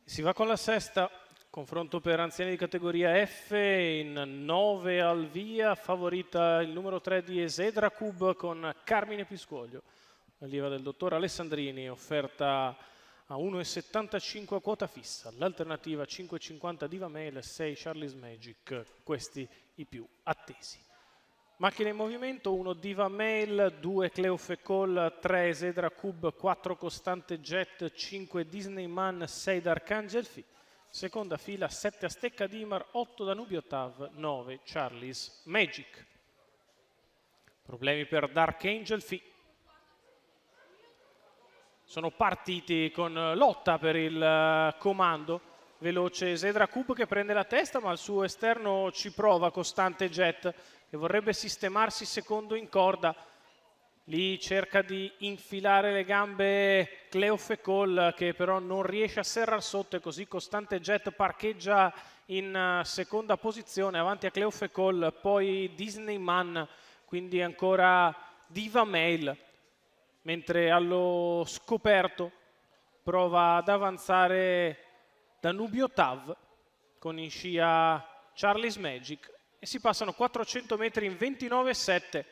Si va con la sesta, confronto per anziani di categoria F, in 9 al via, favorita il numero 3 di Esedra Cub con Carmine Piscoglio, allieva del dottor Alessandrini, offerta a 1,75 a quota fissa, l'alternativa 5,50 Diva Mail, 6 Charlie's Magic, questi i più attesi. Macchina in movimento, 1 Diva Mail, 2 Cleofe Call, 3 Esedra Cub, 4 Costante Jet, 5 Disney Man, 6 Dark Angel Fee. Seconda fila 7 Astecca Dimar, 8 Danubio Tav, 9 Charlie's Magic. Problemi per Dark Angel Fee. Sono partiti con lotta per il comando. Veloce Esedra Cub che prende la testa, ma al suo esterno ci prova Costante Jet, che vorrebbe sistemarsi secondo in corda. Lì cerca di infilare le gambe Cleofe Call, che però non riesce a serrar sotto, e così Costante Jet parcheggia in seconda posizione avanti a Cleofe Call, poi Disney Man, quindi ancora Diva Mail, mentre allo scoperto prova ad avanzare Danubio Tav con in scia Charlie's Magic, e si passano 400 metri in 29,7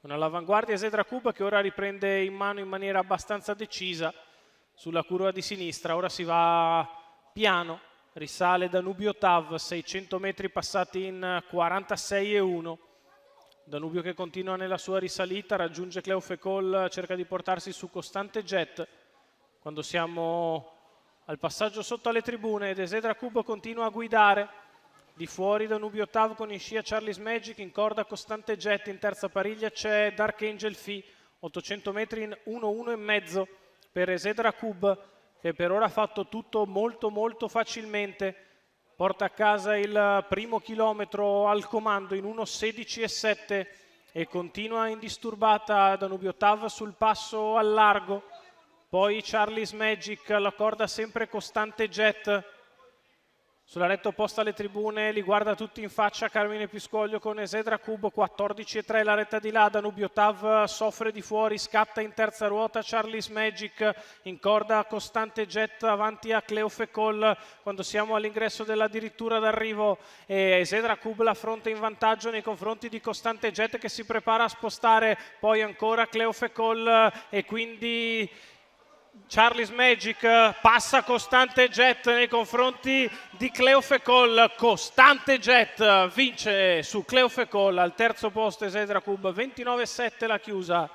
con all'avanguardia Esedra Cub che ora riprende in mano in maniera abbastanza decisa sulla curva di sinistra. Ora si va piano, risale Danubio Tav, 600 metri passati in 46,1. Danubio che continua nella sua risalita, raggiunge Cleofe Call, cerca di portarsi su Costante Jet. Quando siamo al passaggio sotto alle tribune ed Esedra Cub continua a guidare, di fuori Danubio Tav con in scia Charlie's Magic, in corda Costante Jet, in terza pariglia c'è Dark Angel Fee, 800 metri in 1,1,5 per Esedra Cub, che per ora ha fatto tutto molto facilmente. Porta a casa il primo chilometro al comando in 1,16,7 e continua indisturbata Danubio Tav sul passo al largo. Poi Charlie's Magic, la corda sempre Costante Jet. Sulla retta opposta alle tribune li guarda tutti in faccia Carmine Piscoglio con Esedra Cub, 14,3 la retta di là. Danubio Tav soffre di fuori, scatta in terza ruota Charlie's Magic, in corda Costante Jet avanti a Cleofe Call. Quando siamo all'ingresso dell'addirittura d'arrivo, Esedra Cub la fronte in vantaggio nei confronti di Costante Jet, che si prepara a spostare. Poi ancora Cleofe Call e quindi Charlie's Magic passa Costante Jet nei confronti di Cleofe Call. Costante Jet vince su Cleofe Call. Al terzo posto Esedra Cub, 29,7 la chiusa,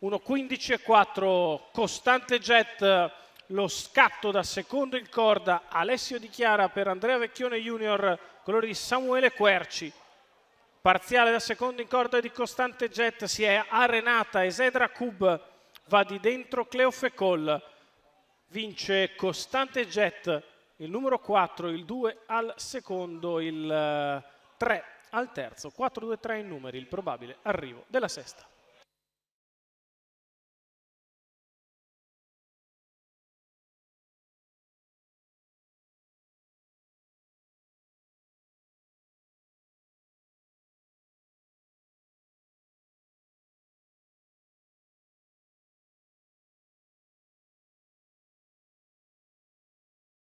1,15,4 Costante Jet. Lo scatto da secondo in corda Alessio Di Chiara per Andrea Vecchione Junior, colori di Samuele Querci. Parziale da secondo in corda di Costante Jet, si è arenata Esedra Cub, va di dentro Cleofe Call, vince Costante Jet, il numero 4, il 2 al secondo, il 3 al terzo, 4-2-3 in numeri, il probabile arrivo della sesta.